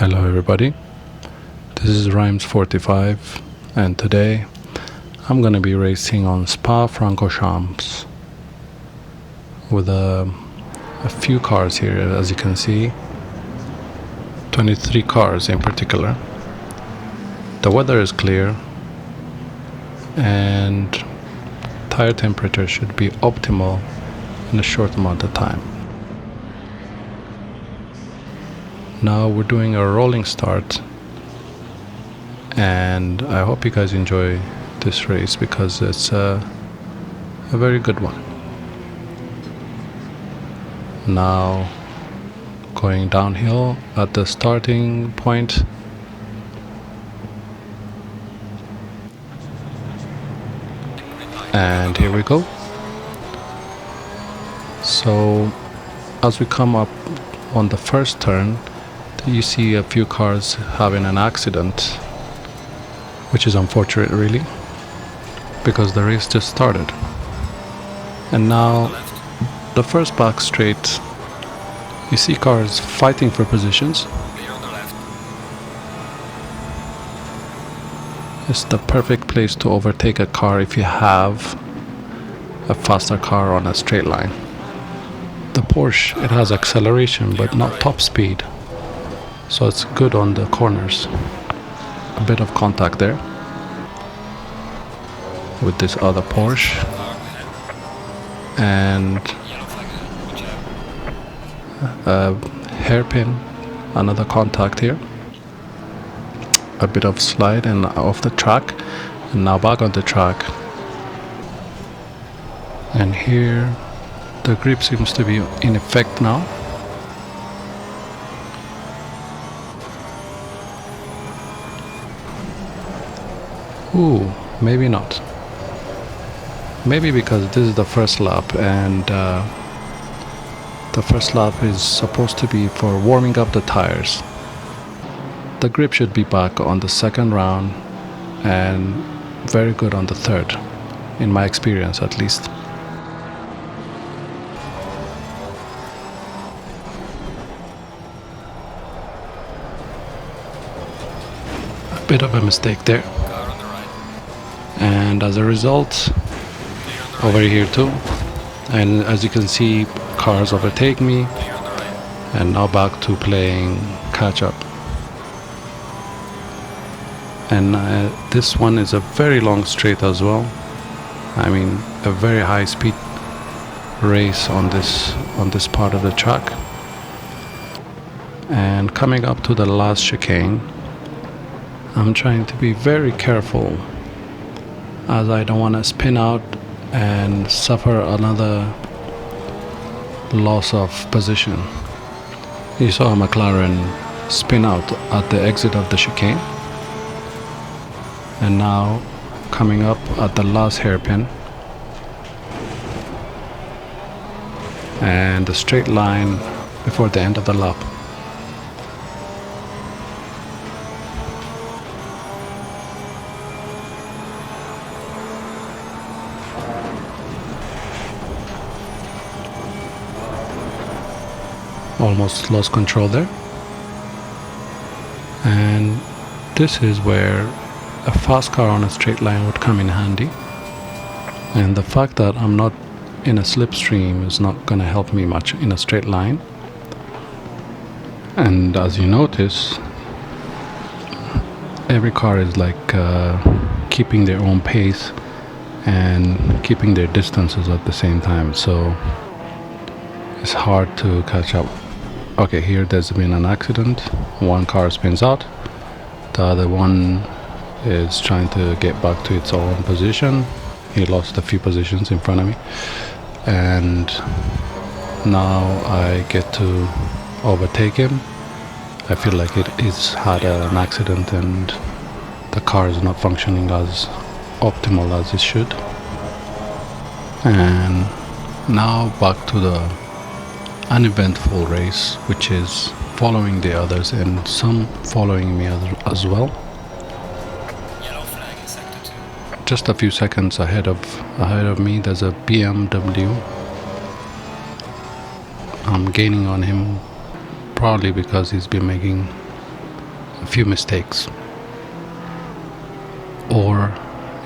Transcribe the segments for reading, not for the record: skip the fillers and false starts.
Hello everybody, this is Rhymes45 and today I'm gonna be racing on Spa-Francorchamps with a few cars here. As you can see, 23 cars in particular. The weather is clear and tire temperature should be optimal in a short amount of time. Now we're doing a rolling start, and I hope you guys enjoy this race because it's a very good one. Now going downhill at the starting point. And here we go. So as we come up on the first turn, you see a few cars having an accident, which is unfortunate really, because the race just started. And now the first back straight, you see cars fighting for positions. It's the perfect place to overtake a car if you have a faster car on a straight line. The Porsche, it has acceleration but not top speed, so it's good on the corners. A bit of contact there with this other Porsche, and a hairpin, another contact here. A bit of slide and off the track, and now back on the track. And here the grip seems to be in effect now. Ooh, maybe not. Maybe because this is the first lap, and the first lap is supposed to be for warming up the tires. The grip should be back on the second round and very good on the third, in my experience at least. A bit of a mistake there. And as a result, over here too, and as you can see, cars overtake me, and now back to playing catch up. And this one is a very long straight as well. I mean, a very high speed race on this part of the track. And coming up to the last chicane, I'm trying to be very careful, as I don't want to spin out and suffer another loss of position. You saw McLaren spin out at the exit of the chicane, and now coming up at the last hairpin, and the straight line before the end of the lap. Almost lost control there. And this is where a fast car on a straight line would come in handy. And the fact that I'm not in a slipstream is not going to help me much in a straight line. And as you notice, every car is like keeping their own pace and keeping their distances at the same time, so it's hard to catch up. Okay, here there's been an accident. One car spins out, the other one is trying to get back to its own position. He lost a few positions in front of me, and now I get to overtake him. I feel like it is had an accident and the car is not functioning as optimal as it should. And now back to the uneventful race, which is following the others and some following me as well. Yellow flag in sector 2. Just a few seconds ahead of me, there's a BMW. I'm gaining on him, probably because he's been making a few mistakes, or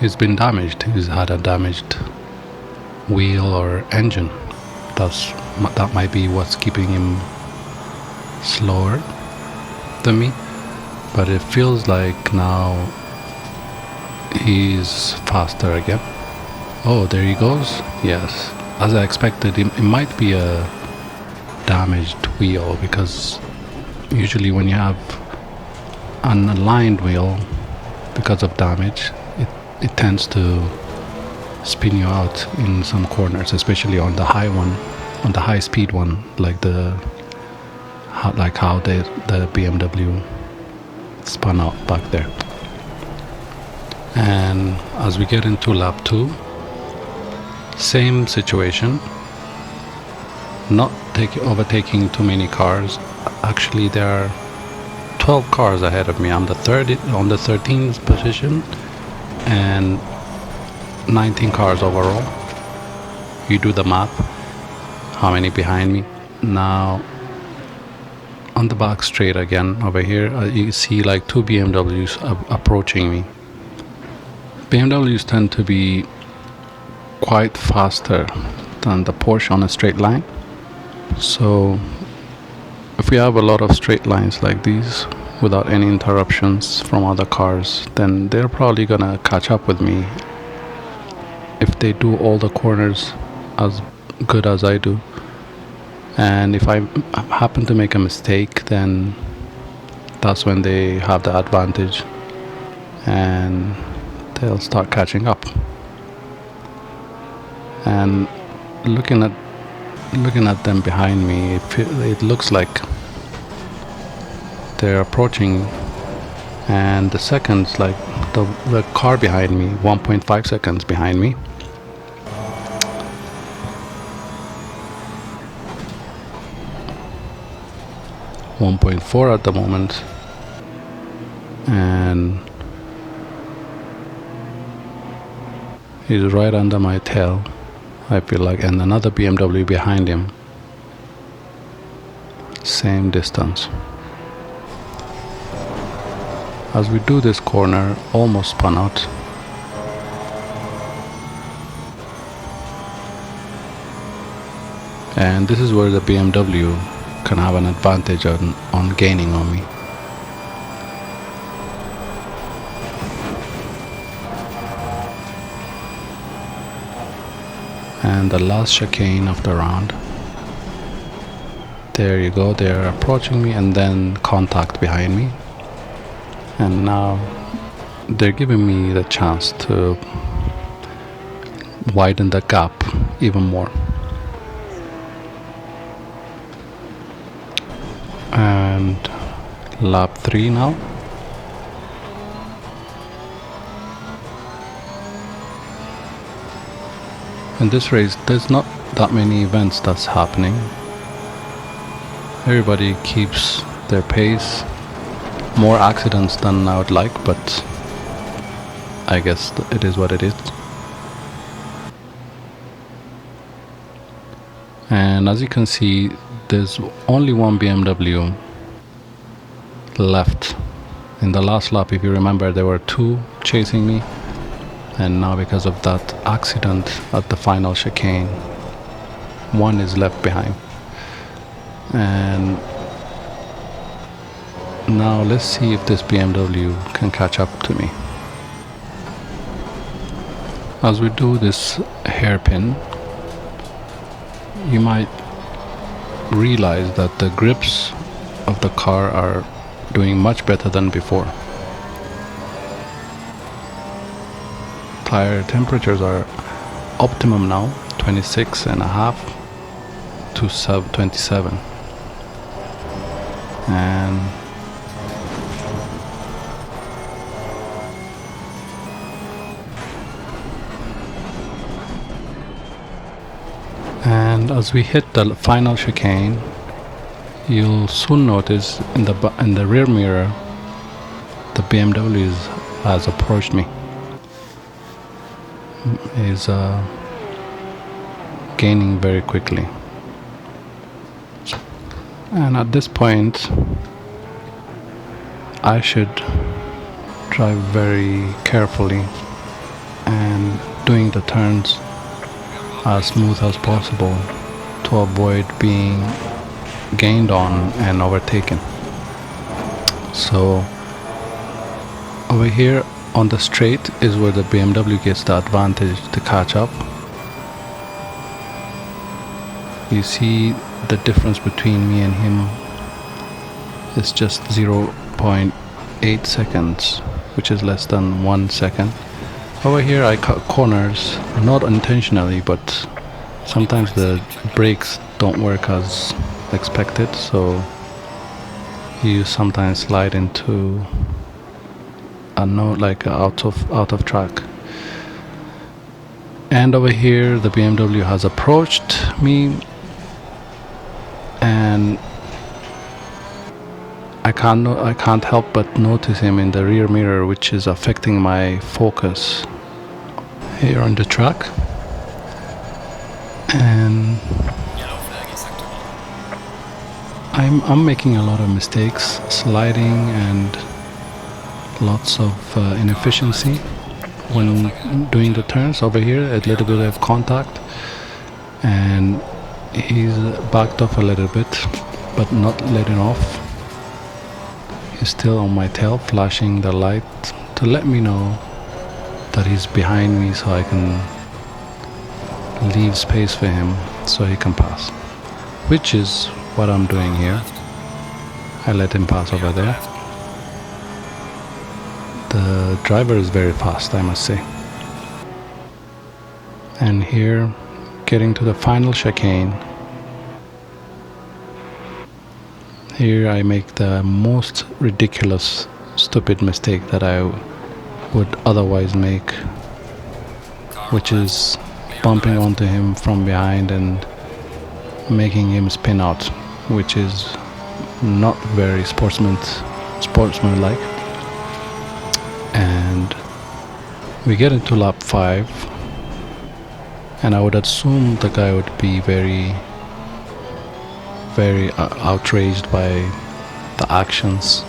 he's been damaged. He's had a damaged wheel or engine. That might be what's keeping him slower than me. But it feels like now he's faster again. Oh, there he goes. Yes, as I expected, it might be a damaged wheel, because usually when you have an aligned wheel, because of damage, it tends to spin you out in some corners, especially on the high speed one, like how the BMW spun out back there. And as we get into lap 2, same situation, not overtaking too many cars. Actually, there are 12 cars ahead of me. I'm on the 13th position, and 19 cars overall. You do the math, how many behind me. Now on the back straight again over here, you see like 2 BMWs approaching me. BMWs tend to be quite faster than the Porsche on a straight line. So if we have a lot of straight lines like these without any interruptions from other cars, then they're probably gonna catch up with me if they do all the corners as good as I do. And if I happen to make a mistake, then that's when they have the advantage and they'll start catching up. And looking at them behind me, it looks like they're approaching, and the seconds, like the car behind me, 1.5 seconds behind me, .4 at the moment, and he's right under my tail, I feel like, and another BMW behind him, same distance. As we do this corner, almost spun out. And this is where the BMW can have an advantage on gaining on me. And the last chicane of the round. There you go, they're approaching me, and then contact behind me. And now they're giving me the chance to widen the gap even more. And lap 3 now. In this race, there's not that many events that's happening. Everybody keeps their pace. More accidents than I would like, but I guess it is what it is. And as you can see, there's only one BMW left. In the last lap, if you remember, there were 2 chasing me, and now because of that accident at the final chicane, 1 is left behind. And now let's see if this BMW can catch up to me. As we do this hairpin, you might realize that the grips of the car are doing much better than before. Tire temperatures are optimum now, 26.5 to 27. And as we hit the final chicane, you'll soon notice in the rear mirror, the BMW has approached me. Is gaining very quickly. And at this point, I should drive very carefully and doing the turns as smooth as possible to avoid being gained on and overtaken. So over here on the straight is where the BMW gets the advantage to catch up. You see the difference between me and him is just 0.8 seconds, which is less than 1 second. Over here I cut corners, not intentionally, but sometimes the brakes don't work as expected, so you sometimes slide into a note like out of track. And over here the BMW has approached me, and I can't help but notice him in the rear mirror, which is affecting my focus here on the track. And Yellow flag is activated. I'm making a lot of mistakes, sliding and lots of inefficiency when doing the turns. Over here a little bit of contact, and he's backed off a little bit but not letting off. He's still on my tail, flashing the light to let me know that he's behind me, so I can leave space for him so he can pass, which is what I'm doing here. I let him pass over there. The driver is very fast, I must say. And here, getting to the final chicane, here I make the most ridiculous, stupid mistake that I would otherwise make, which is bumping onto him from behind and making him spin out, which is not very sportsmanlike. And we get into lap 5, and I would assume the guy would be very outraged by the actions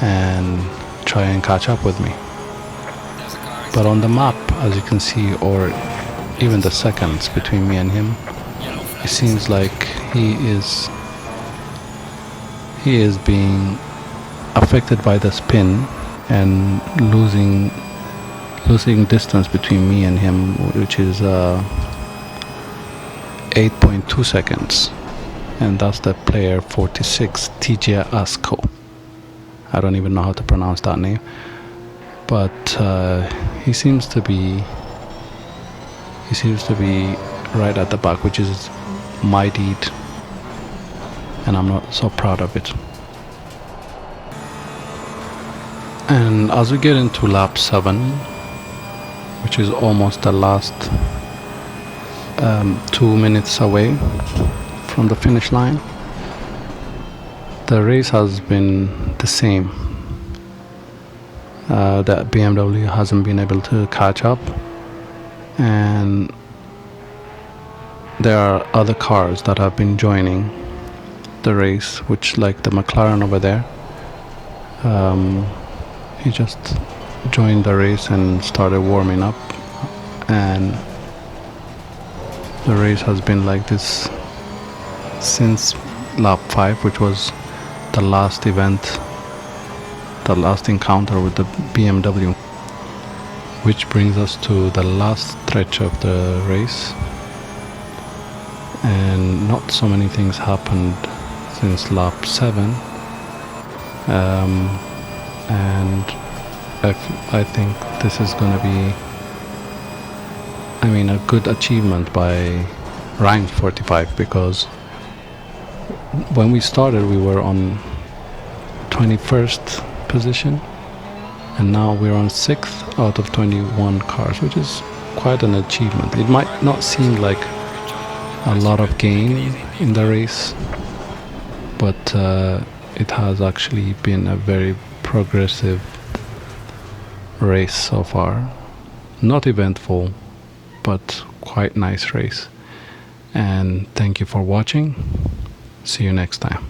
and try and catch up with me. But on the map, as you can see, or even the seconds between me and him, it seems like he is being affected by the spin and losing distance between me and him, which is 8.2 seconds. And that's the player 46, TJ Asko. I don't even know how to pronounce that name, but he seems to be right at the back, which is my deed, and I'm not so proud of it. And as we get into lap 7, which is almost the last 2 minutes away from the finish line, the race has been the same. That BMW hasn't been able to catch up, and there are other cars that have been joining the race, which, like the McLaren over there, he just joined the race and started warming up, and the race has been like this since lap 5, which was the last event, the last encounter with the BMW, which brings us to the last stretch of the race. And not so many things happened since lap 7, and I think this is going to be, a good achievement by Rhymes 45, because when we started we were on 21st position, and now we're on 6th out of 21 cars, which is quite an achievement. It might not seem like a lot of gain in the race, but it has actually been a very progressive race so far. Not eventful, but quite nice race. And thank you for watching. See you next time.